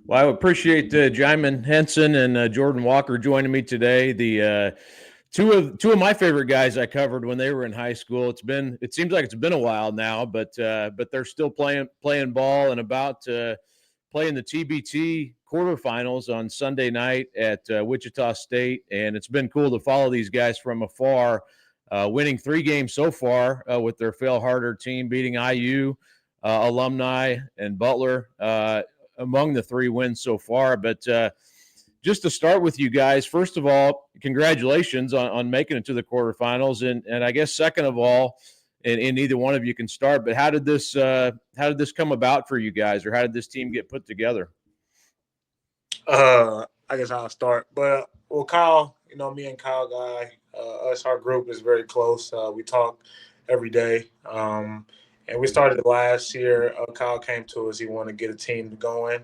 Well, I appreciate Djimon Henson and Jordan Walker joining me today. The two of my favorite guys I covered when they were in high school. It seems like it's been a while now, but they're still playing ball and about to play in the TBT quarterfinals on Sunday night at Wichita State, and it's been cool to follow these guys from afar. Winning 3 games so far with their Fail Harder team, beating IU, Alumni, and Butler among the 3 wins so far. But just to start with you guys, first of all, congratulations on making it to the quarterfinals, and I guess second of all, and either one of you can start, but how did this come about for you guys, or how did this team get put together? I guess I'll start. But Kyle, me and Kyle guy, our group is very close. We talk every day. And we started last year. Kyle came to us. He wanted to get a team going.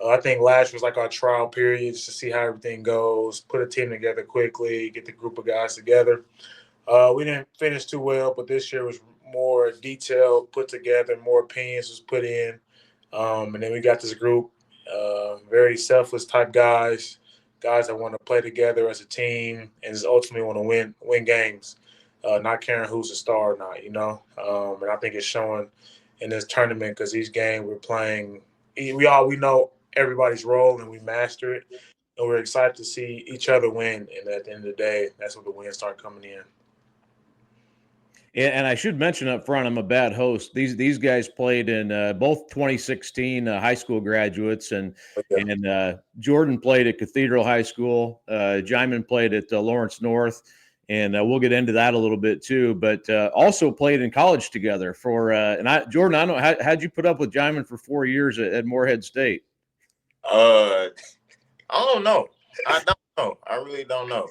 I think last was like our trial period just to see how everything goes, put a team together quickly, get the group of guys together. We didn't finish too well, but this year was more detailed, put together, more opinions was put in. And then we got this group, very selfless type guys that want to play together as a team and just ultimately want to win games, not caring who's a star or not. And I think it's showing in this tournament because each game we're playing, we know everybody's role and we master it, and we're excited to see each other win. And at the end of the day, that's when the wins start coming in. And I should mention up front, I'm a bad host. These guys played in both 2016 high school graduates, and Jordan played at Cathedral High School. Djimon played at Lawrence North, and we'll get into that a little bit too. But also played in college together for. Jordan, I don't know how'd you put up with Djimon for 4 years at Morehead State? I don't know. I don't know. I really don't know.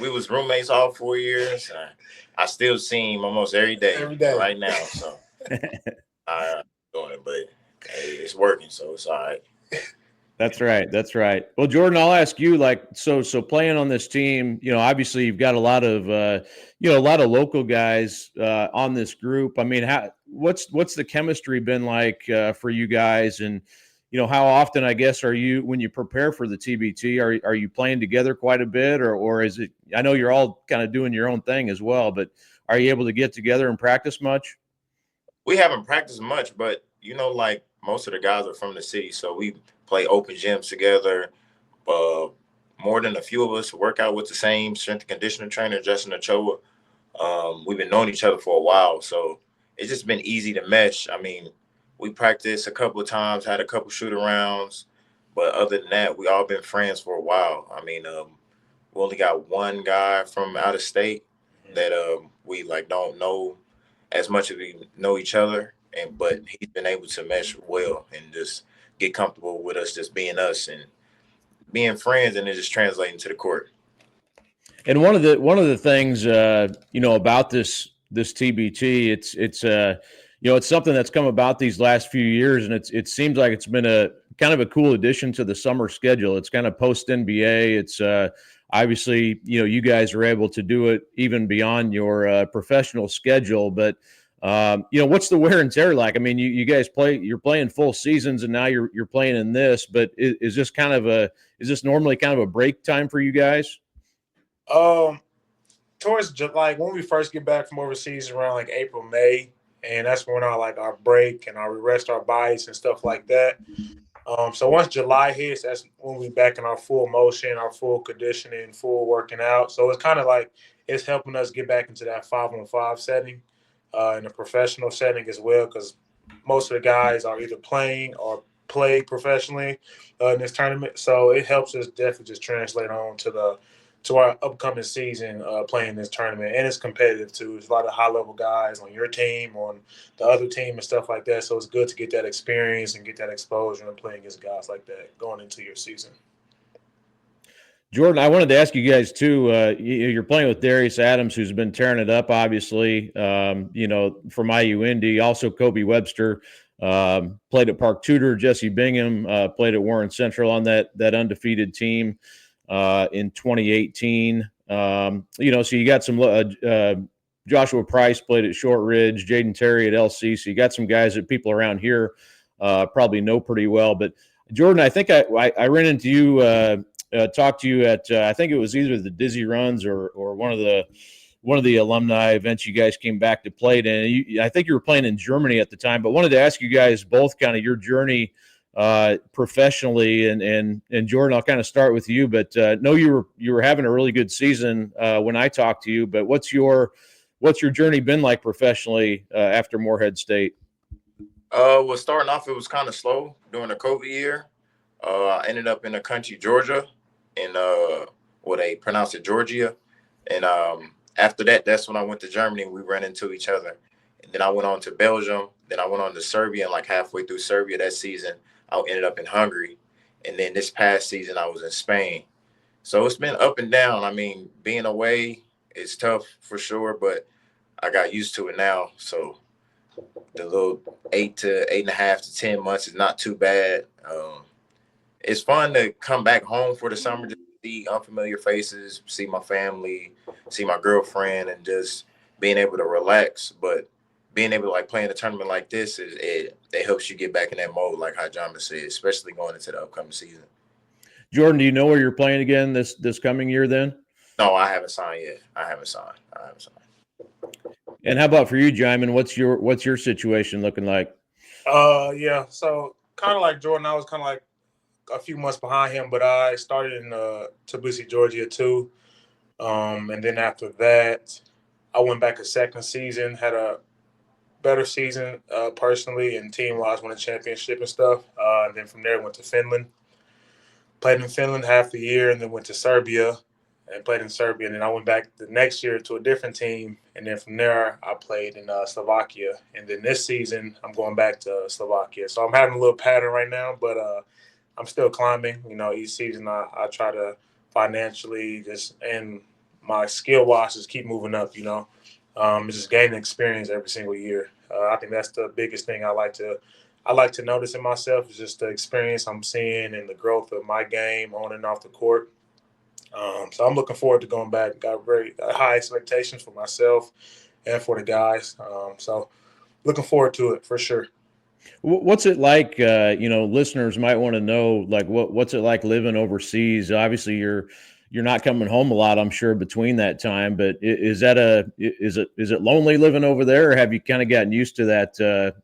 We was roommates all 4 years. I still see him almost every day right now. So I'm doing it, but hey, it's working, so it's all right. That's right. That's right. Well, Jordan, I'll ask you, so playing on this team, obviously you've got a lot of, a lot of local guys on this group. I mean, what's the chemistry been like for you guys? And, how often, I guess, when you prepare for the TBT, are you playing together quite a bit, or is it, I know you're all kind of doing your own thing as well, but are you able to get together and practice much? We haven't practiced much, but, like most of the guys are from the city, so we play open gyms together. More than a few of us work out with the same strength and conditioning trainer, Justin Ochoa. We've been knowing each other for a while, so it's just been easy to mesh. I mean, we practiced a couple of times, had a couple shoot-arounds, but other than that, we all been friends for a while. I mean, we only got one guy from out of state that we don't know as much as we know each other, but he's been able to mesh well and just get comfortable with us just being us and being friends, and it just translating to the court. And one of the things about this TBT, it's something that's come about these last few years, and it seems like it's been a kind of a cool addition to the summer schedule. It's kind of post NBA. It's obviously you guys are able to do it even beyond your professional schedule, but what's the wear and tear like? I mean, you guys you're playing full seasons, and now you're playing in this, but is this normally kind of a break time for you guys? Towards when we first get back from overseas around April, May, and that's when our break and we rest our bodies and stuff like that. So once July hits, that's when we back in our full motion, our full conditioning, full working out. So it's kind of it's helping us get back into that 5-on-5 setting, in a professional setting as well, because most of the guys are either playing or play professionally in this tournament. So it helps us definitely just translate on to our upcoming season playing this tournament. And it's competitive too. There's a lot of high-level guys on your team, on the other team, and stuff like that. So it's good to get that experience and get that exposure and playing against guys like that going into your season. Jordan, I wanted to ask you guys too. You're playing with Darius Adams, who's been tearing it up, obviously. From IU Indy, also Kobe Webster played at Park Tudor. Jesse Bingham played at Warren Central on that undefeated team in 2018. So you got some. Joshua Price played at Short Ridge. Jaden Terry at LC. So you got some guys that people around here probably know pretty well. But Jordan, I think I ran into you, talked to you at I think it was either the Dizzy Runs or one of the alumni events you guys came back to play in. I think you were playing in Germany at the time, but wanted to ask you guys both kind of your journey professionally, and Jordan, I'll kind of start with you. But know you were having a really good season when I talked to you. But what's your journey been like professionally after Morehead State? Well, starting off, it was kind of slow during the COVID year. I ended up in the country, Georgia, in what they pronounce it, Georgia. And after that, that's when I went to Germany and we ran into each other. And then I went on to Belgium. Then I went on to Serbia. And like halfway through Serbia that season, I ended up in Hungary. And then this past season, I was in Spain. So it's been up and down. I mean, being away is tough for sure, but I got used to it now. So the little 8 to 8.5 to 10 months is not too bad. It's fun to come back home for the summer, just see unfamiliar faces, see my family, see my girlfriend, and just being able to relax. But being able to like play in a tournament like this it helps you get back in that mode, like how Djimon said, especially going into the upcoming season. Jordan, do you know where you're playing again this coming year then? No, I haven't signed yet. I haven't signed. And how about for you, Djimon? What's your situation looking like? Yeah. So kind of like Jordan, I was kind of like a few months behind him, but I started in Tbilisi, Georgia too. And then after that, I went back a second season, had a better season personally and team-wise, won a championship and stuff. And then from there, went to Finland. Played in Finland half the year, and then went to Serbia and played in Serbia. And then I went back the next year to a different team. And then from there, I played in Slovakia. And then this season, I'm going back to Slovakia. So I'm having a little pattern right now, but I'm still climbing. You know, each season I try to financially and my skill-wise just keep moving up, you know. Just gaining experience every single year. I think that's the biggest thing I like to notice in myself is just the experience I'm seeing and the growth of my game on and off the court. So I'm looking forward to going back. Got very high expectations for myself and for the guys. So looking forward to it for sure. What's it like? Listeners might want to know, like, what's it like living overseas? Obviously, you're not coming home a lot, I'm sure, between that time. But is it lonely living over there, or have you kind of gotten used to that,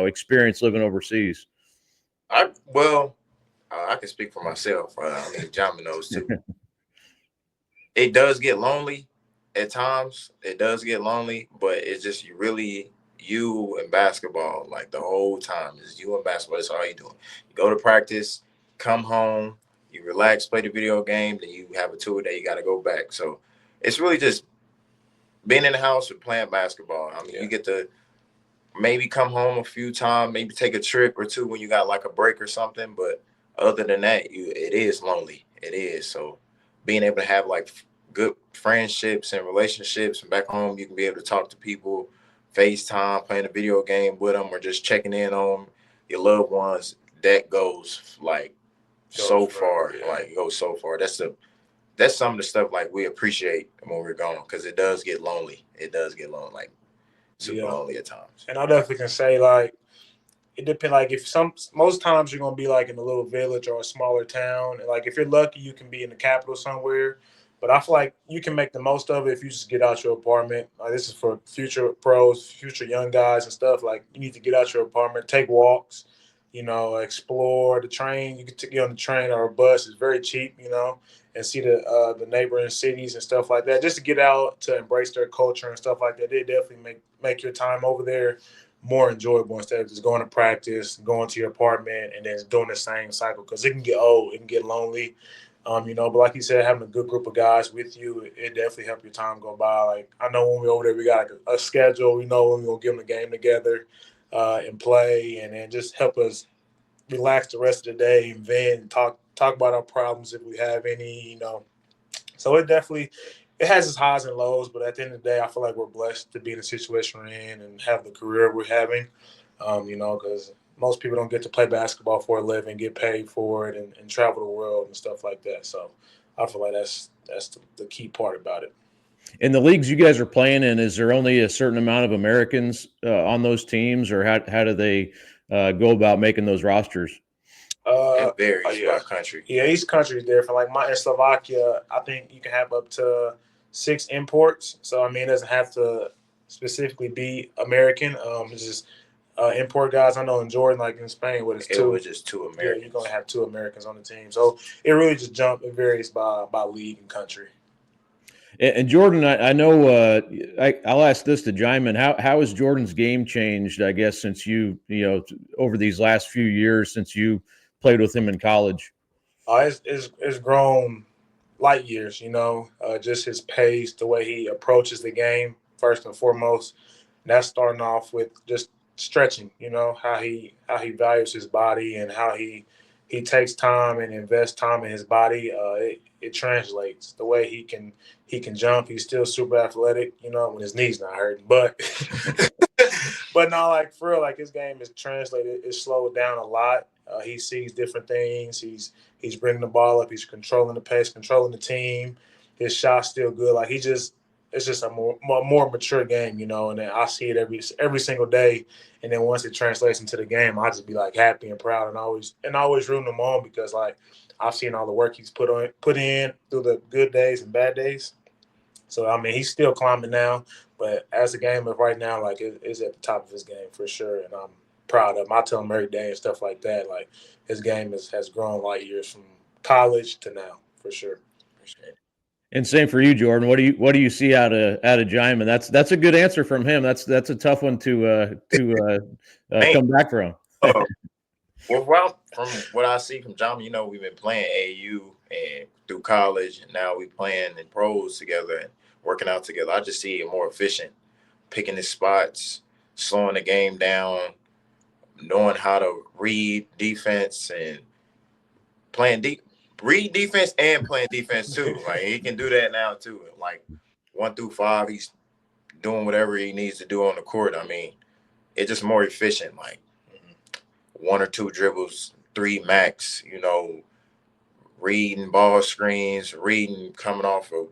experience living overseas? I can speak for myself. I mean, Djimon knows too. It does get lonely at times. It does get lonely, but it's just you and basketball, like the whole time. It's you and basketball. That's all you're doing. You go to practice, come home, you relax, play the video game, then you have a tour that you got to go back. So it's really just being in the house and playing basketball. I mean, You get to maybe come home a few times, maybe take a trip or two when you got like a break or something. But other than that, it is lonely. It is. So being able to have like good friendships and relationships, and back home you can be able to talk to people, FaceTime, playing a video game with them, or just checking in on your loved ones. That goes like so far. Like it goes so far. That's some of the stuff like we appreciate when we're gone, because it does get lonely. It does get lonely, like super lonely at times. And I definitely can say like it depends. Like if most times you're gonna be like in a little village or a smaller town, and like if you're lucky, you can be in the capital somewhere. But I feel like you can make the most of it if you just get out your apartment. Like this is for future pros, future young guys and stuff. Like you need to get out your apartment, take walks, explore the train. You can get on the train or a bus. It's very cheap, and see the neighboring cities and stuff like that. Just to get out to embrace their culture and stuff like that. They definitely make your time over there more enjoyable instead of just going to practice, going to your apartment, and then doing the same cycle, because it can get old, it can get lonely. But like you said, having a good group of guys with you, it definitely helps your time go by. Like I know when we're over there, we got like a schedule. We know when we're gonna give them a game together and play, and then just help us relax the rest of the day and then talk about our problems if we have any. So it has its highs and lows, but at the end of the day, I feel like we're blessed to be in the situation we're in and have the career we're having. Because most people don't get to play basketball for a living, get paid for it, and travel the world and stuff like that. So I feel like that's the key part about it. In the leagues you guys are playing in, is there only a certain amount of Americans on those teams, or how do they go about making those rosters? It varies Yeah. by country. Yeah, each country is different. Like in Slovakia, I think you can have up to 6 imports. So I mean, it doesn't have to specifically be American. It's just import guys. I know in Jordan, like in Spain, what it's It two. was just 2 Americans. Yeah, you're gonna have 2 Americans on the team. So it really just It varies by league and country. And Jordan, I know I'll ask this to Djimon. How has Jordan's game changed, I guess, since you over these last few years since you played with him in college? It's grown light years, just his pace, the way he approaches the game, first and foremost. And that's starting off with just stretching, how he values his body and how he takes time and invests time in his body. It translates the way he can jump. He's still super athletic, when his knee's not hurting. But but no, like for real, like his game is translated. It's slowed down a lot. He sees different things. He's bringing the ball up. He's controlling the pace, controlling the team. His shot's still good. Like it's just a more mature game, And then I see it every single day. And then once it translates into the game, I just be like happy and proud, and always rooting him on because like I've seen all the work he's put in through the good days and bad days. So I mean, he's still climbing now, but as a gamer right now, like it's at the top of his game for sure, and I'm proud of him. I tell him every day and stuff like that. Like his game has grown light years from college to now for sure. And same for you, Jordan. What do you see out of Djimon? That's a good answer from him. That's a tough one to come back from. Well, from what I see from John, we've been playing AU and through college, and now we playing in pros together and working out together. I just see it more efficient, picking his spots, slowing the game down, knowing how to read defense and read defense and playing defense too. Like he can do that now too. Like 1 through 5, he's doing whatever he needs to do on the court. I mean, it's just more efficient. Like 1 or 2 dribbles, 3 max. Reading ball screens, reading coming off of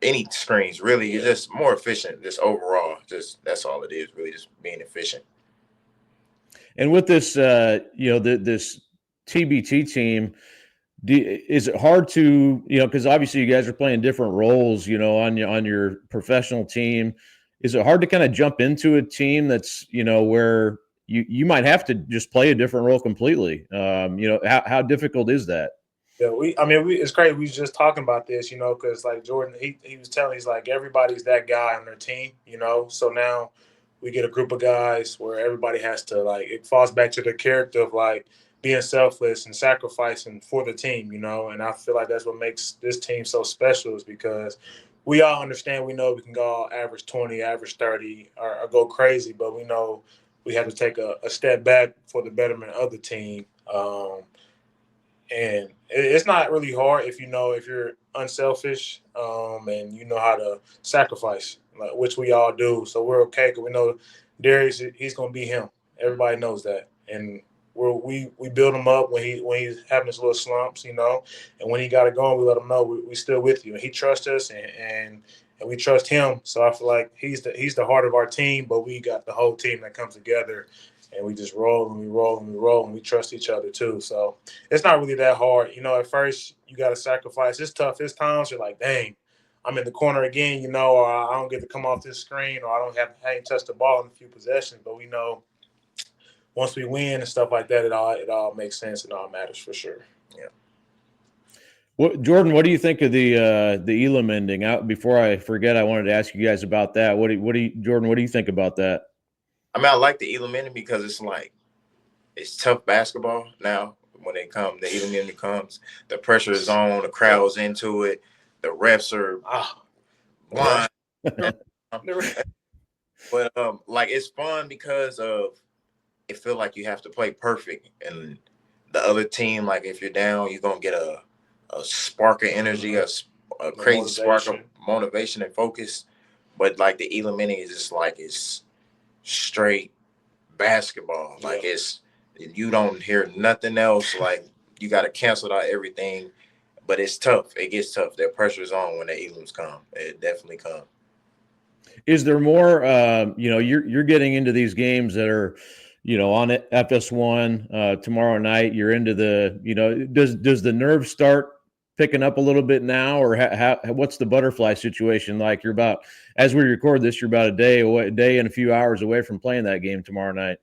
any screens. Really, it's just more efficient. Just overall, just that's all it is. Really, just being efficient. And with this, this TBT team, is it hard to, because obviously you guys are playing different roles, on your professional team. Is it hard to kind of jump into a team that's, where you might have to just play a different role completely? How difficult is that? Yeah, it's great. We was just talking about this, because like Jordan, he was telling, he's like everybody's that guy on their team, So now we get a group of guys where everybody has to it falls back to the character of like being selfless and sacrificing for the team, And I feel like that's what makes this team so special is because we all understand, we know we can go average 20, average 30, or go crazy, but we know we have to take a step back for the betterment of the team. And it's not really hard if you're unselfish and you know how to sacrifice, which we all do. So we're okay because we know Darius, he's going to be him. Everybody knows that. And we build him up when he's having his little slumps, and when he got it going, we let him know we still with you. And he trusts us and we trust him. So I feel like he's the heart of our team, but we got the whole team that comes together. And we just roll and we roll and we roll and we trust each other too. So it's not really that hard. At first you got to sacrifice. It's tough. It's times you're like, dang, I'm in the corner again, or I don't get to come off this screen, or I ain't touched the ball in a few possessions. But we know once we win and stuff like that, it all makes sense and all matters for sure. Yeah. Jordan, what do you think of the Elam ending? Before I forget, I wanted to ask you guys about that. Jordan, what do you think about that? I mean, I like the Elam ending because it's tough basketball now. When the Elam ending comes, the pressure is on, the crowd's into it, the refs are blind. But it's fun because of it feel like you have to play perfect, and the other team, like if you're down, you're gonna get a spark of energy, a crazy spark of motivation and focus. But like the Elam ending is just like it's straight basketball. Like you don't hear nothing else. Like you got to cancel out everything, but it's tough. It gets tough. That pressure's on when the Elams come. It definitely comes. Is there more? You're getting into these games that are, on it FS1 tomorrow night. You're into the, does the nerves start picking up a little bit now, or what's the butterfly situation like? You're about, as we record this, you're about a day and a few hours away from playing that game tomorrow night.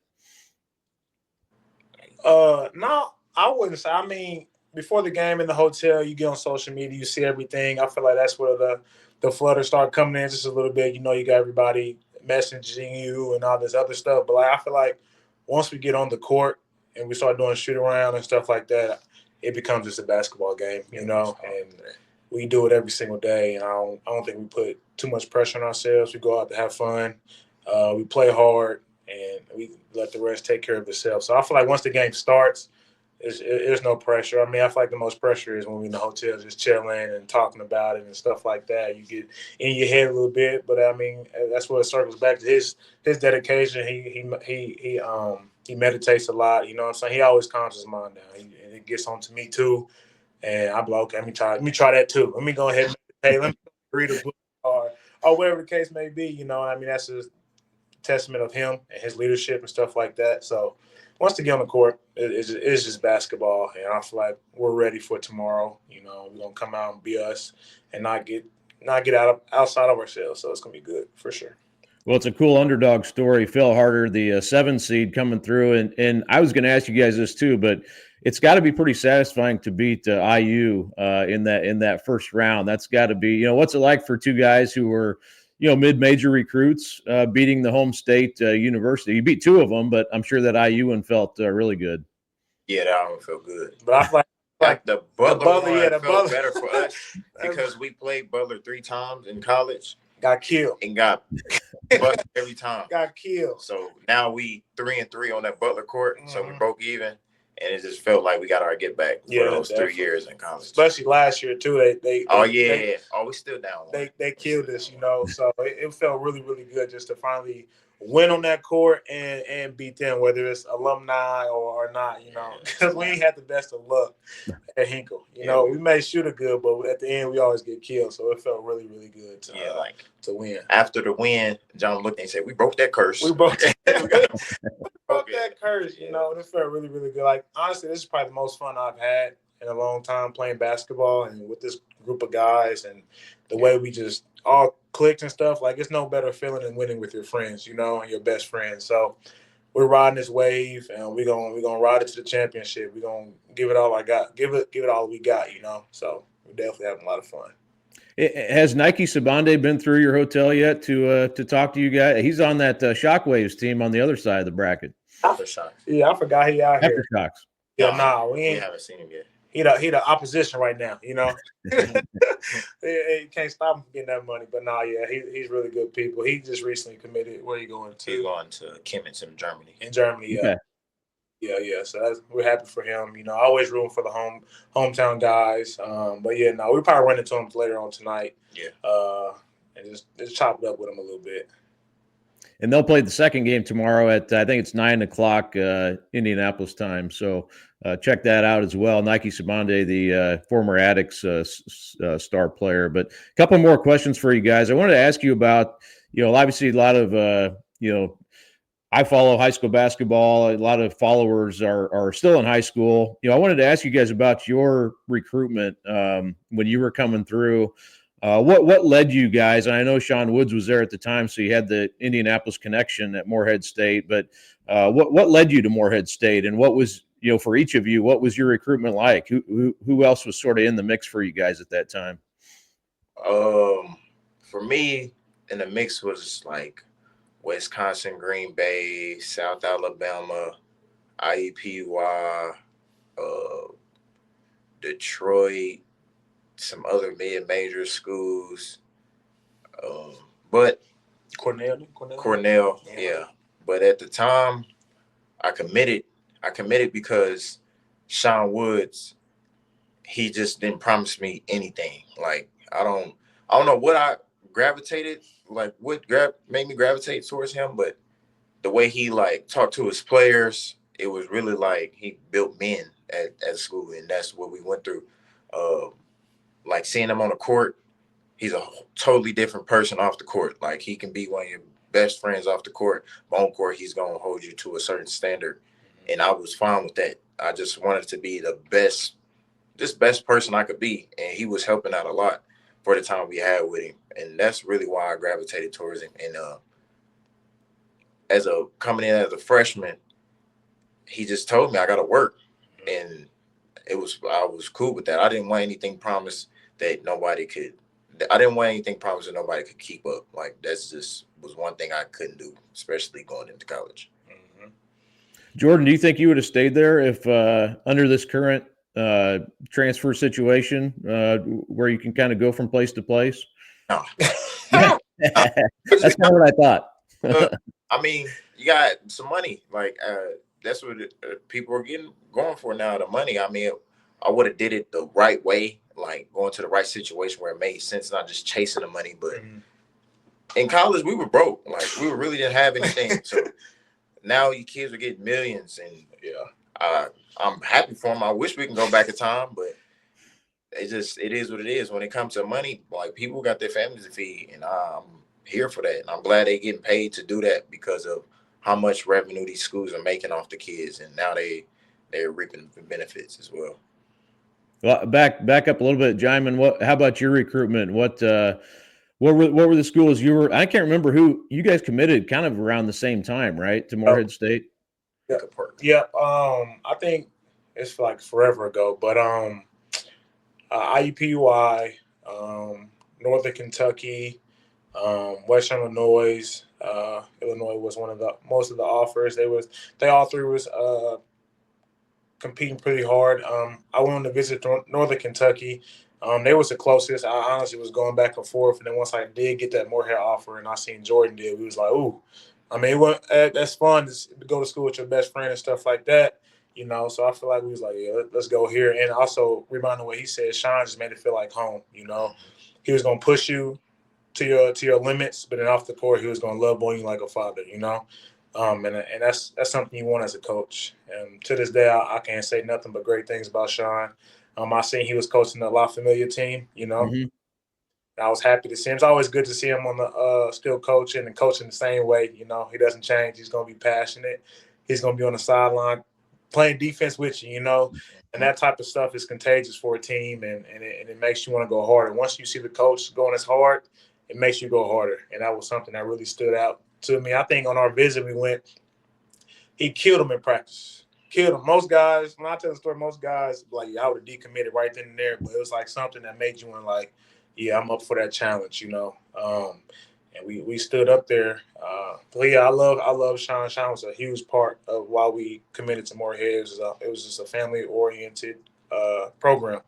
No, I wouldn't say. I mean, before the game in the hotel, you get on social media, you see everything. I feel like that's where the flutter start coming in just a little bit. You got everybody messaging you and all this other stuff. But like, I feel like once we get on the court and we start doing shoot around and stuff like that, it becomes just a basketball game, and we do it every single day. And I don't think we put too much pressure on ourselves. We go out to have fun. We play hard, and we let the rest take care of itself. So I feel like once the game starts, there's no pressure. I mean, I feel like the most pressure is when we're in the hotel just chilling and talking about it and stuff like that. You get in your head a little bit, but I mean, that's what it circles back to his dedication. He meditates a lot. You know what I'm saying? He always calms his mind down. And it gets on to me too. And I'm like, okay, let me try that too. Let me go ahead and meditate. Let me read a book or whatever the case may be. I mean, that's just testament of him and his leadership and stuff like that. So once they get on the court, it's just basketball, and I feel like we're ready for tomorrow. We're gonna come out and be us and not get outside of ourselves. So it's gonna be good for sure. Well, it's a cool underdog story. Phil Harder, the 7 seed coming through, and I was going to ask you guys this too, but it's got to be pretty satisfying to beat IU in that first round. That's got to be, what's it like for two guys who were, mid-major recruits beating the home state university? You beat 2 of them, but I'm sure that IU one felt really good. Yeah, that one felt good. But I feel like the Butler one felt better for us because we played Butler 3 times in college. Got killed. And got busted every time. Got killed. So now we 3-3 on that Butler court. Mm-hmm. So we broke even. And it just felt like we got our get back for those definitely. 3 years in college. Especially last year too. We still down. They killed us, So it felt really, really good just to finally win on that court and beat them, whether it's alumni or not, because we ain't had the best of luck at Hinkle. We may shoot it good, but at the end we always get killed. So it felt really, really good to win. After the win, John looked and said, "We broke that curse. We broke that, that curse." And it felt really, really good. Like honestly, this is probably the most fun I've had in a long time playing basketball and with this group of guys and the way we just all clicked and stuff. Like it's no better feeling than winning with your friends, and your best friends. So we're riding this wave, and we're gonna ride it to the championship. We're gonna give it all I got, give it all we got, So we're definitely having a lot of fun. Has Nike Sabande been through your hotel yet to talk to you guys? He's on that Shockwaves team on the other side of the bracket. Aftershocks. Yeah, I forgot he out here. Aftershocks. Yeah, we haven't seen him yet. He the opposition right now, He can't stop him from getting that money. But he's really good people. He just recently committed. Where are you going to? He's going to Chemnitz in Germany. In Germany, yeah. Okay. Yeah. So we're happy for him. Always rooting for the hometown guys. But we probably run into him later on tonight. Yeah. And just chop it up with him a little bit. And they'll play the second game tomorrow at I think it's 9:00 Indianapolis time. So check that out as well. Nike Sabande, the former Addicts star player. But a couple more questions for you guys. I wanted to ask you about obviously a lot of I follow high school basketball. A lot of followers are still in high school. I wanted to ask you guys about your recruitment when you were coming through. What led you guys? And I know Sean Woods was there at the time, so you had the Indianapolis connection at Morehead State. But what led you to Morehead State, and what was for each of you, what was your recruitment like? Who else was sort of in the mix for you guys at that time? For me, in the mix was like Wisconsin, Green Bay, South Alabama, IUPUI, Detroit, some other mid-major schools, but Cornell, yeah. But at the time, I committed because Sean Woods, he just didn't promise me anything. Like I don't know what I gravitated, like what made me gravitate towards him, but the way he like talked to his players, it was really like he built men at school, and that's what we went through. Like seeing him on the court, he's a totally different person off the court. Like he can be one of your best friends off the court, but on court, he's going to hold you to a certain standard. And I was fine with that. I just wanted to be the best person I could be. And he was helping out a lot for the time we had with him. And that's really why I gravitated towards him. And coming in as a freshman, he just told me I got to work. And I was cool with that. I didn't want anything promised that nobody could keep up. Like, that's just was one thing I couldn't do, especially going into college. Mm-hmm. Jordan, do you think you would have stayed there if under this current transfer situation where you can kind of go from place to place? No. That's kind of what I thought. I mean, you got some money. Like, that's what people are going for now, the money. I mean, I would have did it the right way, like going to the right situation where it made sense, not just chasing the money. But in college, we were broke. Like, we really didn't have anything. So now you kids are getting millions, and I'm happy for them. I wish we can go back in time, but it is what it is. When it comes to money, like, people got their families to feed, and I'm here for that. And I'm glad they're getting paid to do that because of how much revenue these schools are making off the kids, and now they're reaping the benefits as well. Well, back up a little bit, Djimon. How about your recruitment? What were the schools you were? I can't remember who you guys committed kind of around the same time, right? To Morehead State. Yeah. I think it's like forever ago, but IUPUI, Northern Kentucky, Western Illinois. Illinois was one of most of the offers. They all three was competing pretty hard. I went on to visit Northern Kentucky. They was the closest. I honestly was going back and forth, and then once I did get that Morehead offer, and I seen Jordan did, we was like, ooh. I mean, that's fun to go to school with your best friend and stuff like that, you know. So I feel like we was like, yeah, let's go here. And also, reminding what he said, Sean just made it feel like home. You know, he was gonna push you to your limits, but then off the court, he was gonna love on you like a father. You know. And that's something you want as a coach. And to this day, I can't say nothing but great things about Sean. I seen he was coaching the La Familia team, you know. Mm-hmm. I was happy to see him. It's always good to see him on the still coaching and coaching the same way. You know, he doesn't change. He's going to be passionate. He's going to be on the sideline playing defense with you, you know. And that type of stuff is contagious for a team, and it makes you want to go harder. Once you see the coach going as hard, it makes you go harder. And that was something that really stood out to me. I think on our visit we went, he killed him in practice. Killed him. Most guys, when I tell the story, most guys, like, I would have decommitted right then and there. But it was like something that made you want, like, yeah, I'm up for that challenge, you know. And we stood up there. But yeah, I love Sean. Sean was a huge part of why we committed to Morehead. It was just a family-oriented program,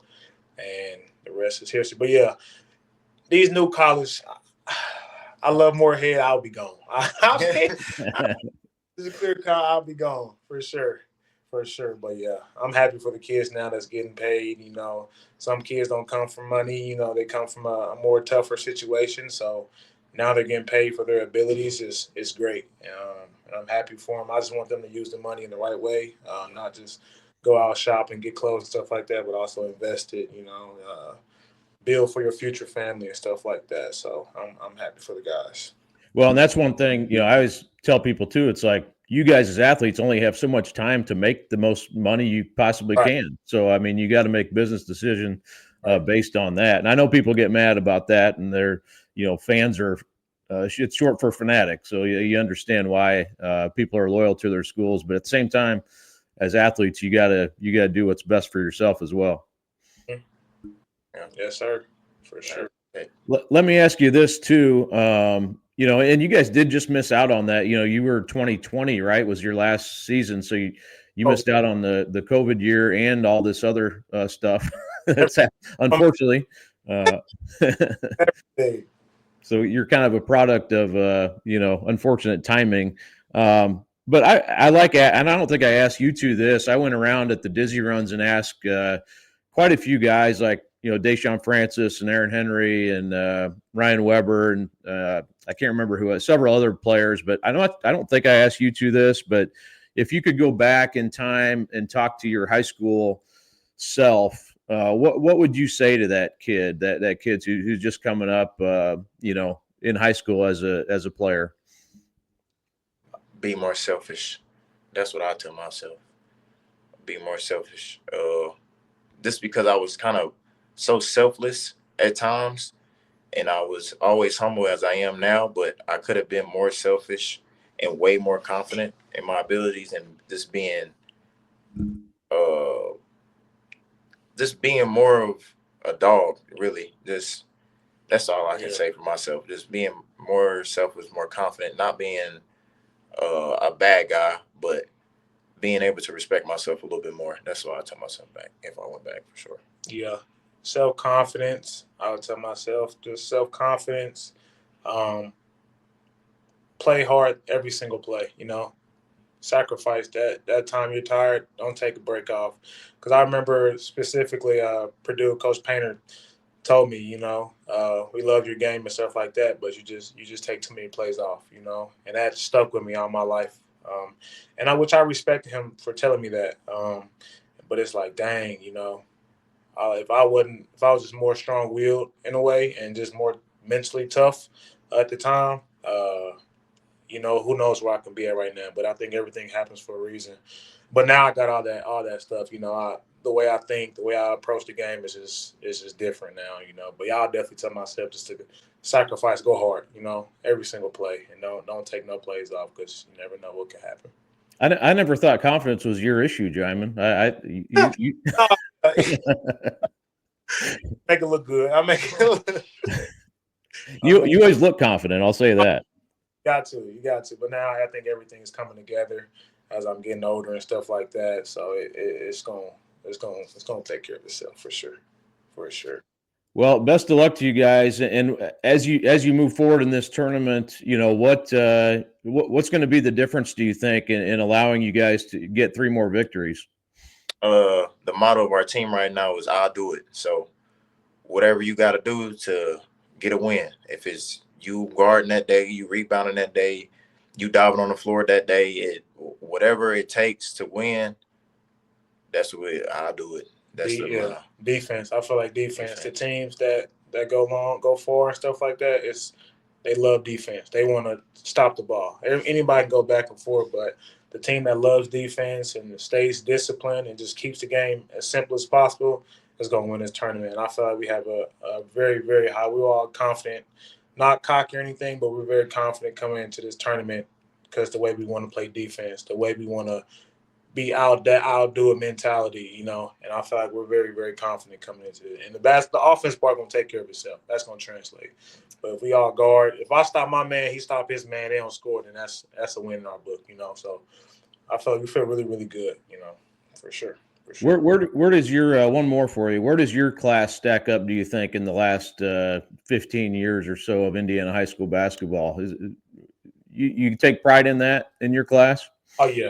and the rest is history. But yeah, these new college, I love Morehead. I'll be gone. It's a clear call. I'll be gone for sure. For sure. But yeah, I'm happy for the kids now that's getting paid. You know, some kids don't come from money. You know, they come from a more tougher situation. So now they're getting paid for their abilities. Is great. And I'm happy for them. I just want them to use the money in the right way, not just go out shop and get clothes and stuff like that, but also invest it, you know, build for your future family and stuff like that. So I'm happy for the guys. Well, and that's one thing, you know, I always tell people too, it's like you guys as athletes only have so much time to make the most money you possibly can. So, I mean, you got to make business decision based on that. And I know people get mad about that, and they're, you know, fans are, it's short for fanatic. So you understand why people are loyal to their schools. But at the same time, as athletes, you gotta do what's best for yourself as well. Yeah. Yes, sir. For sure. Let me ask you this too. You know, and you guys did just miss out on that. You know, you were 2020, right? Was your last season, so you missed out on the COVID year and all this other stuff. That's unfortunately. So you're kind of a product of you know, unfortunate timing. But I like, and I don't think I asked you two this. I went around at the Dizzy runs and asked quite a few guys, like, you know, Deshaun Francis and Aaron Henry and Ryan Weber and I can't remember who, several other players. But I don't think I asked you two this, but if you could go back in time and talk to your high school self, what would you say to that kid, that kid who's just coming up, you know, in high school as a player? be more selfish. That's what I tell myself. Be more selfish. Just because I was kind of so selfless at times, and I was always humble as I am now, but I could have been more selfish and way more confident in my abilities, and uh just being more of a dog, really. Just that's all I can say for myself. Just being more selfless, more confident, not being a bad guy, but being able to respect myself a little bit more. That's why I tell myself back if I went back for sure. Yeah. Self-confidence. I would tell myself just self-confidence. Play hard every single play, sacrifice that time you're tired. Don't take a break off. Because I remember specifically Purdue Coach Painter told me, we love your game and stuff like that, but you just take too many plays off, and that stuck with me all my life. Which I respect him for telling me that. But it's like, dang, if I was just more strong-willed in a way and just more mentally tough at the time, who knows where I can be at right now. But I think everything happens for a reason. But now I got all that stuff. The way I think, the way I approach the game is just different now. But y'all definitely tell myself just to sacrifice, go hard. Every single play, and don't take no plays off because you never know what can happen. I never thought confidence was your issue, Djimon. You make it look good. I make it look. You always look confident. I'll say that. You got to. But now I think everything is coming together as I'm getting older and stuff like that. So it's gonna take care of itself for sure. Well, best of luck to you guys. And as you move forward in this tournament, what's going to be the difference, do you think, in allowing you guys to get 3 more victories? The motto of our team right now is "I'll do it." So whatever you got to do to get a win, if it's you guarding that day, you rebounding that day, you diving on the floor that day, whatever it takes to win, that's what I'll do it. That's defense. I feel like defense. The teams that go long, go far, and stuff like that, they love defense. They want to stop the ball. Anybody can go back and forth, but the team that loves defense and stays disciplined and just keeps the game as simple as possible is going to win this tournament. And I feel like we have a very, very high. We're all confident, not cocky or anything, but we're very confident coming into this tournament because the way we want to play defense, the way we want to be I'll do it mentality, and I feel like we're very, very confident coming into it. And the offense part gonna take care of itself. That's gonna translate. But if we all guard, if I stop my man, he stop his man, they don't score, then that's a win in our book, So I feel like we feel really, really good, for sure. Where does your one more for you? Where does your class stack up, do you think, in the last 15 years or so of Indiana high school basketball? You take pride in that in your class? Oh yeah,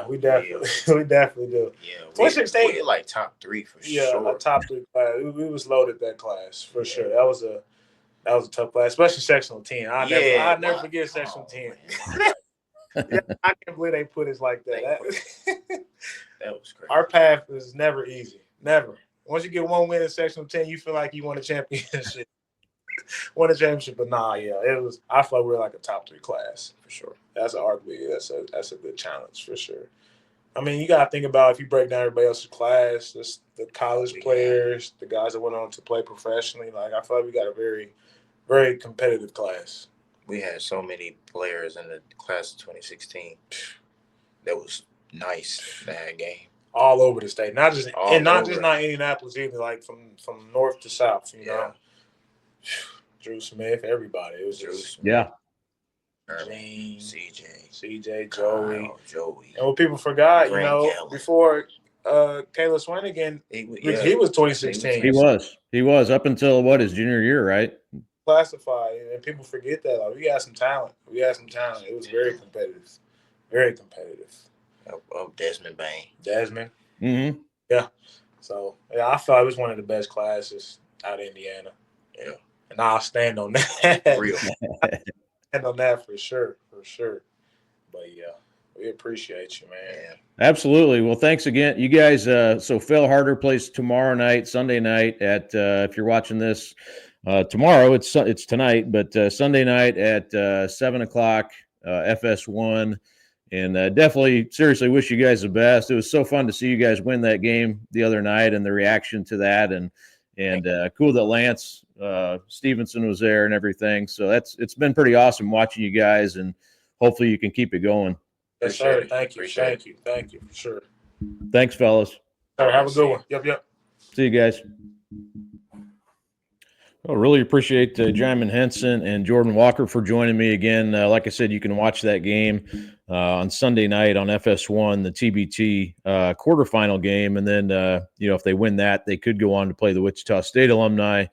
we definitely do. Yeah, 2016, we're like top 3 for sure. Yeah, a top 3 class. We was loaded that class for sure. That was a tough class, especially sectional 10. I'll never forget sectional 10. Yeah, I can't believe they put us like that. That was crazy. Our path was never easy. Never. Once you get one win in sectional 10, you feel like you won a championship. Won a championship, but it was. I feel like we're like a top 3 class for sure. That's arguably that's a good challenge for sure. I mean, you gotta think about if you break down everybody else's class, the college players, the guys that went on to play professionally. Like I feel like we got a very, very competitive class. We had so many players in the class of 2016. That was nice. That game all over the state, not just Indianapolis either. Like from north to south, you know. Drew Smith, everybody. It was just CJ, Joey. And what people forgot, before Caleb Swanigan, he was 2016. He was up until his junior year, right? Classified, and people forget that. Like, we had some talent. It was very competitive. Very competitive. Desmond Bain. Desmond. Mm-hmm. Yeah. So I felt it was one of the best classes out of Indiana. Yeah. And I'll stand on that. Real. Stand on that for sure. But we appreciate you, man. Yeah. Absolutely. Well, thanks again, you guys. So Phil Harder plays tomorrow night, Sunday night at if you're watching this tomorrow, it's tonight, but Sunday night at 7:00, FS1. And definitely, seriously, wish you guys the best. It was so fun to see you guys win that game the other night and the reaction to that, and cool that Lance Stevenson was there and everything. So it's been pretty awesome watching you guys, and hopefully you can keep it going. Yes, sir. Thank you. Thank you for sure. Thanks, fellas. All right, have a good one. Yep. See you guys. Well, really appreciate Djimon Henson and Jordan Walker for joining me again. Like I said, you can watch that game on Sunday night on FS1, the TBT quarterfinal game. And then, if they win that, they could go on to play the Wichita State alumni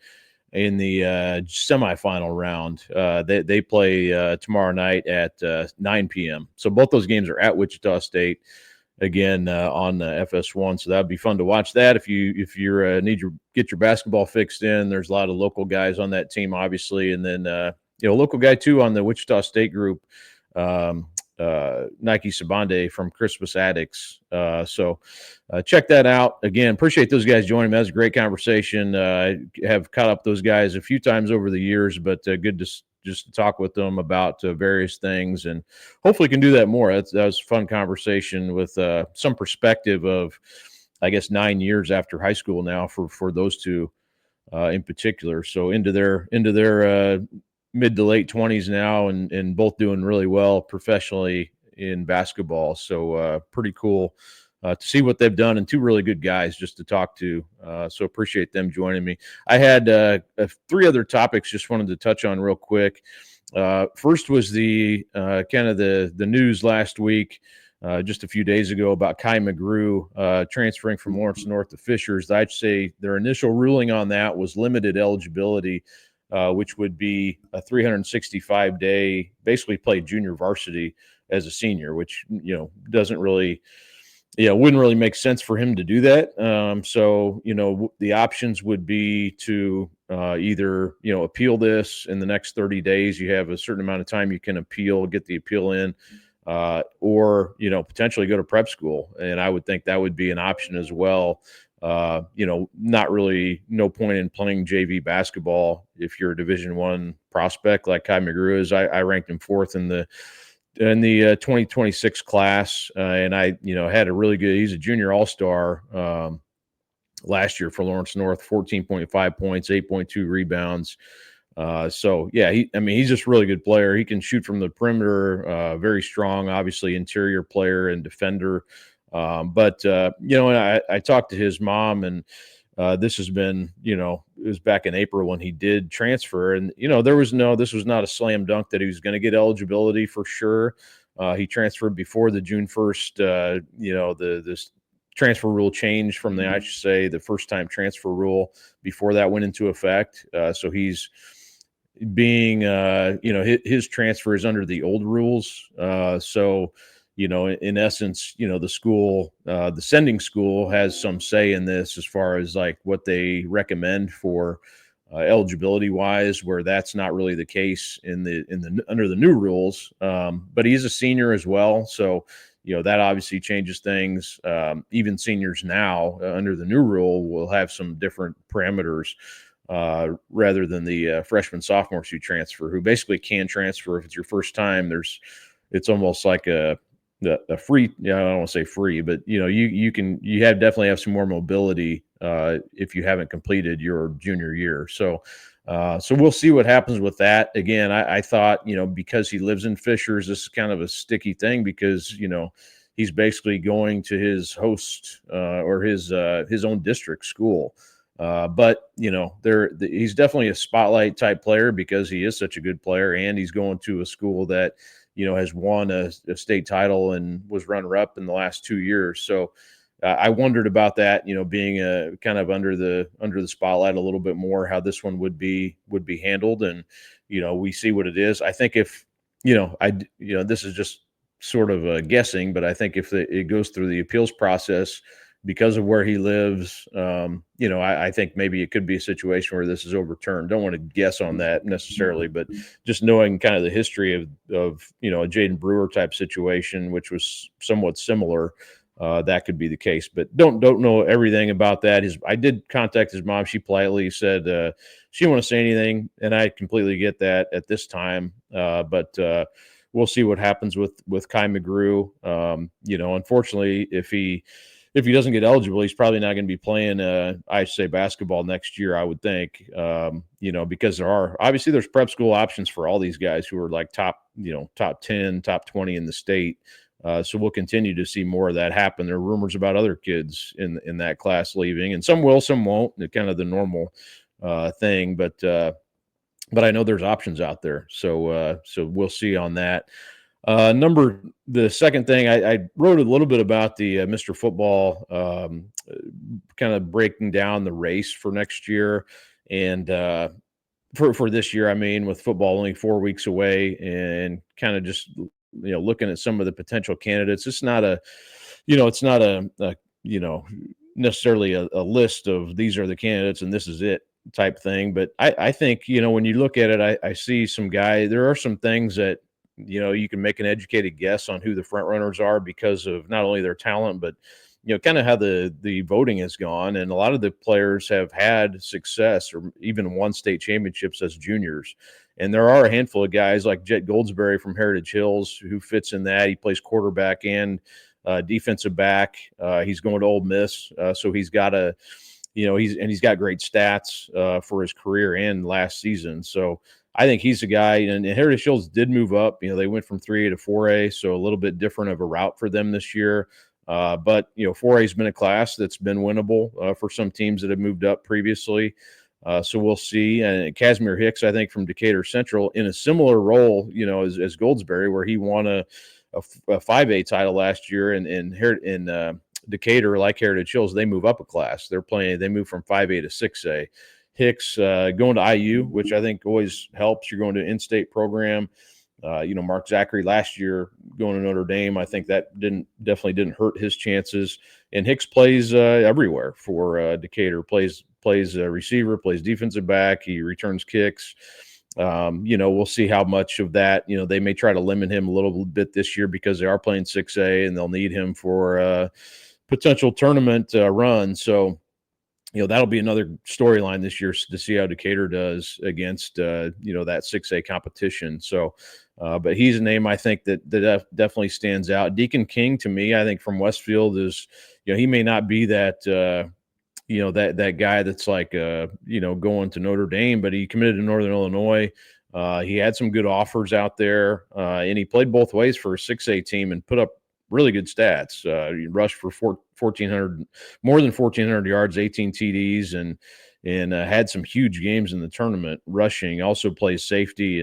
in the semifinal round. They play tomorrow night at 9 p.m. So both those games are at Wichita State. Again on FS1, so that'd be fun to watch that if you're need to get your basketball fixed in. There's a lot of local guys on that team, obviously, and then local guy too on the Wichita State group, Nike Sabande from Christmas Addicts. So check that out. Again, appreciate those guys joining me. That was a great conversation. I have caught up those guys a few times over the years, but good to just talk with them about various things, and hopefully can do that more. That was a fun conversation with some perspective of, I guess, 9 years after high school now for those two in particular. So into their mid to late 20s now, and both doing really well professionally in basketball. So pretty cool to see what they've done, and two really good guys just to talk to. So appreciate them joining me. I had 3 other topics just wanted to touch on real quick. First was the kind of the news last week, just a few days ago, about Kai McGrew transferring from Lawrence North to Fishers. I'd say their initial ruling on that was limited eligibility, which would be a 365-day, basically play junior varsity as a senior, which doesn't really wouldn't really make sense for him to do that. So, the options would be to either, appeal this in the next 30 days. You have a certain amount of time you can appeal, get the appeal in, or, potentially go to prep school. And I would think that would be an option as well. Not really no point in playing JV basketball if you're a Division I prospect like Kai McGrew is. I ranked him 4th in the 2026 class, and I had a really good, he's a junior all-star last year for Lawrence North, 14.5 points, 8.2 rebounds. So yeah, he's just a really good player. He can shoot from the perimeter, very strong, obviously interior player and defender. But I talked to his mom, and this has been, it was back in April when he did transfer, and this was not a slam dunk that he was going to get eligibility for sure. He transferred before the June 1st. This transfer rule changed from the IHSAA, the first time transfer rule, before that went into effect. So he's being, his transfer is under the old rules. So in essence, the school, the sending school has some say in this as far as like what they recommend for eligibility wise, where that's not really the case in the under the new rules. But he's a senior as well, so that obviously changes things. Even seniors now under the new rule will have some different parameters rather than the freshmen, sophomores who transfer, who basically can transfer if it's your first time. It's almost like a free, I don't want to say free, but you definitely have some more mobility if you haven't completed your junior year. So we'll see what happens with that. Again, I thought, because he lives in Fishers, this is kind of a sticky thing because, he's basically going to his host or his own district school. But he's definitely a spotlight type player because he is such a good player, and he's going to a school that has won a state title and was runner-up in the last 2 years. So I wondered about that, being a kind of under the spotlight a little bit more, how this one would be handled. And we see what it is. I think if this is just sort of guessing, but I think if it goes through the appeals process because of where he lives, I think maybe it could be a situation where this is overturned. Don't want to guess on that necessarily, but just knowing kind of the history of a Jaden Brewer type situation, which was somewhat similar, that could be the case. But don't know everything about that. I did contact his mom. She politely said she didn't want to say anything, and I completely get that at this time. But we'll see what happens with Kai McGrew. Unfortunately, if he doesn't get eligible, he's probably not going to be playing IHSAA basketball next year, I would think. Because there's prep school options for all these guys who are like top 10, top 20 in the state. So we'll continue to see more of that happen. There are rumors about other kids in that class leaving, and some will, some won't. Kind of the normal thing, but I know there's options out there. So we'll see on that. The second thing, I wrote a little bit about the Mr. Football, kind of breaking down the race for next year, and for this year, I mean, with football only 4 weeks away, and kind of just looking at some of the potential candidates. It's not necessarily a list of these are the candidates and this is it type thing. But I think, when you look at it, I see some guy, there are some things that, you can make an educated guess on who the front runners are because of not only their talent, but, kind of how the voting has gone. And a lot of the players have had success or even won state championships as juniors. And there are a handful of guys like Jet Goldsberry from Heritage Hills who fits in that. He plays quarterback and defensive back. He's going to Ole Miss. So he's got he's got great stats for his career and last season. So I think he's a guy, and Heritage Hills did move up. They went from 3A to 4A, so a little bit different of a route for them this year. But 4A has been a class that's been winnable for some teams that have moved up previously. So we'll see. And Casimir Hicks, I think, from Decatur Central, in a similar role, as Goldsberry, where he won a 5A title last year, and in Decatur, like Heritage Hills, they move up a class. They move from 5A to 6A. Hicks going to IU, which I think always helps. You're going to an in-state program. Mark Zachary last year going to Notre Dame, I think that definitely didn't hurt his chances. And Hicks plays everywhere for Decatur. Plays receiver, plays defensive back. He returns kicks. We'll see how much of that. They may try to limit him a little bit this year because they are playing 6A and they'll need him for potential tournament run. So. That'll be another storyline this year to see how Decatur does against, that 6A competition. So, but he's a name I think that definitely stands out. Deacon King, to me, I think from Westfield is, he may not be that, that guy that's like, going to Notre Dame, but he committed to Northern Illinois. He had some good offers out there, and he played both ways for a 6A team and put up really good stats. He rushed for more than 1,400 yards, 18 TDs, and had some huge games in the tournament rushing. Also plays safety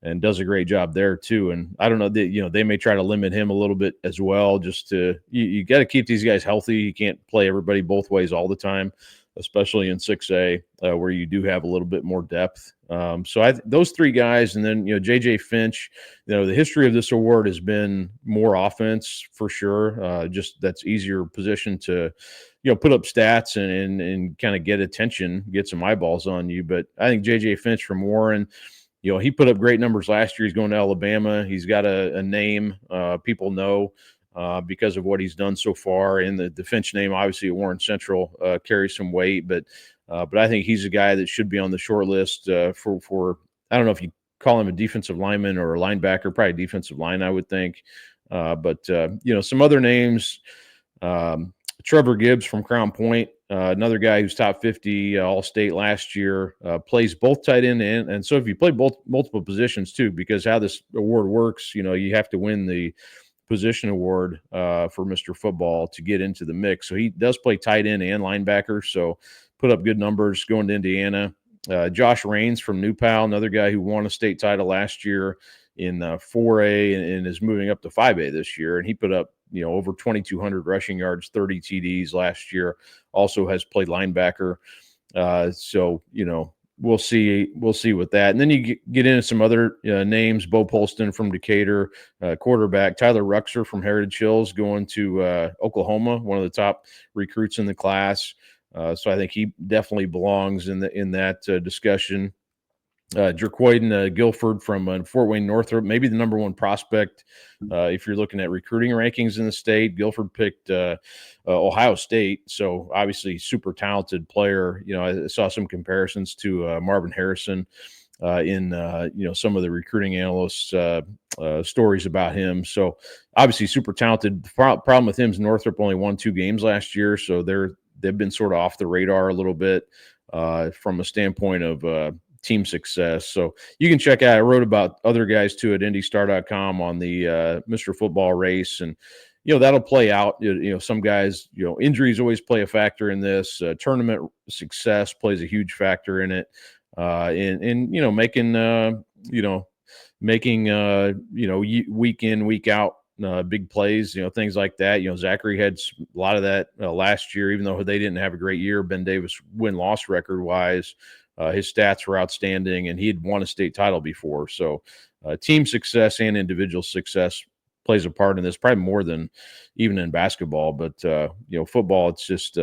and does a great job there too. And I don't know that, they may try to limit him a little bit as well, just to, you got to keep these guys healthy. You can't play everybody both ways all the time, especially in 6A where you do have a little bit more depth. So those three guys, and then, JJ Finch, the history of this award has been more offense for sure. Just that's easier position to, put up stats and kind of get attention, get some eyeballs on you. But I think JJ Finch from Warren, he put up great numbers last year. He's going to Alabama. He's got a name people know because of what he's done so far. And the Finch name, obviously, at Warren Central carries some weight, but I think he's a guy that should be on the short list for I don't know if you call him a defensive lineman or a linebacker, probably defensive line, I would think. But some other names, Trevor Gibbs from Crown Point, another guy who's top 50 All-State last year, plays both tight end and so if you play multiple positions too, because how this award works, you have to win the position award for Mr. Football to get into the mix. So he does play tight end and linebacker, so put up good numbers going to Indiana. Josh Raines from New Pal, another guy who won a state title last year in 4A and is moving up to 5A this year. And he put up, over 2,200 rushing yards, 30 TDs last year. Also has played linebacker. So, we'll see with that. And then you get into some other names. Bo Polston from Decatur, quarterback. Tyler Ruxer from Heritage Hills going to Oklahoma, one of the top recruits in the class. So I think he definitely belongs in that discussion. Jerquoyden Guilford from Fort Wayne Northrop, maybe the number one prospect if you're looking at recruiting rankings in the state. Guilford picked Ohio State, so obviously super talented player. I saw some comparisons to Marvin Harrison in some of the recruiting analysts' stories about him. So obviously super talented. The problem with him is Northrop only won 2 games last year, so they've been sort of off the radar a little bit from a standpoint of team success. So you can check out. I wrote about other guys too at IndyStar.com on the Mr. Football race, and that'll play out. Some guys, injuries always play a factor in this. Tournament success plays a huge factor in it. And making week in, week out big plays, things like that. Zachary had a lot of that last year, even though they didn't have a great year. Ben Davis win-loss record wise, his stats were outstanding, and he had won a state title before. So team success and individual success plays a part in this, probably more than even in basketball. But football, it's just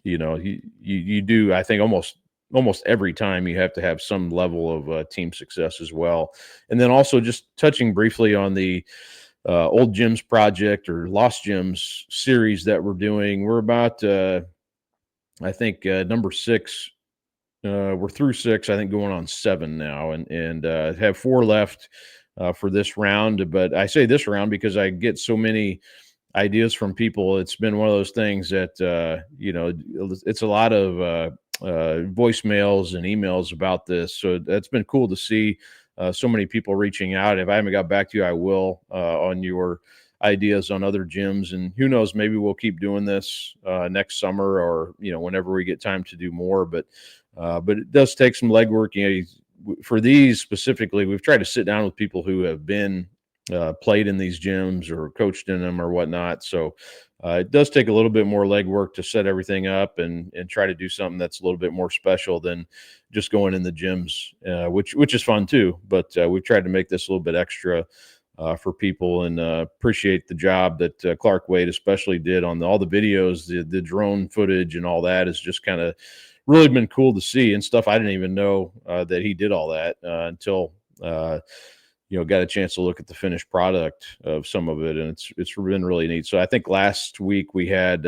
you do, I think, almost every time you have to have some level of team success as well. And then also just touching briefly on the Old Gyms project or Lost Gyms series that we're doing. We're about, I think, number 6. We're through 6, I think, going on 7 now, and have 4 left for this round. But I say this round because I get so many ideas from people. It's been one of those things that, it's a lot of voicemails and emails about this. So that's been cool to see so many people reaching out. If I haven't got back to you, I will on your ideas on other gyms. And who knows, maybe we'll keep doing this next summer or, whenever we get time to do more. But it does take some legwork. For these specifically, we've tried to sit down with people who have been played in these gyms or coached in them or whatnot. So it does take a little bit more legwork to set everything up and try to do something that's a little bit more special than just going in the gyms, which is fun too. But we've tried to make this a little bit extra for people, and appreciate the job that Clark Wade especially did on all the videos, the drone footage and all that is just kind of really been cool to see, and stuff I didn't even know that he did all that until got a chance to look at the finished product of some of it, and it's been really neat. So I think last week we had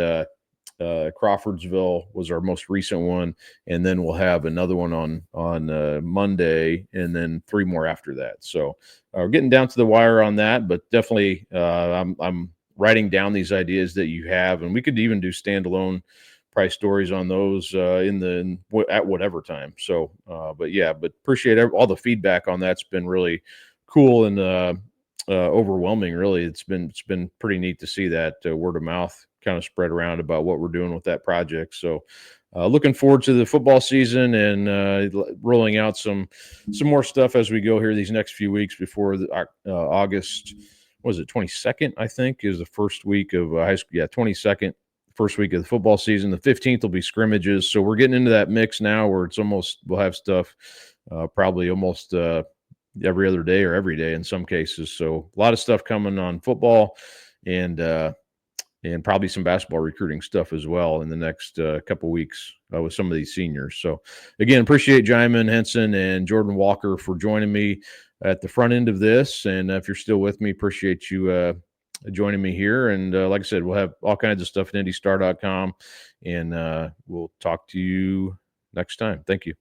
Crawfordsville was our most recent one, and then we'll have another one on Monday, and then 3 more after that. So we're getting down to the wire on that, but definitely I'm writing down these ideas that you have, and we could even do standalone price stories on those at whatever time. So, but appreciate all the feedback on that's been really cool and overwhelming. Really, it's been pretty neat to see that word of mouth kind of spread around about what we're doing with that project. So looking forward to the football season and rolling out some more stuff as we go here these next few weeks before August. What was it, 22nd, I think, is the first week of high school. Yeah, 22nd, first week of the football season. The 15th will be scrimmages. So we're getting into that mix now where we'll have stuff probably almost every other day or every day in some cases. So a lot of stuff coming on football and probably some basketball recruiting stuff as well in the next couple weeks with some of these seniors. So again, appreciate Djimon Henson and Jordan Walker for joining me at the front end of this. And if you're still with me, appreciate you joining me here. And like I said, we'll have all kinds of stuff at IndyStar.com, and we'll talk to you next time. Thank you.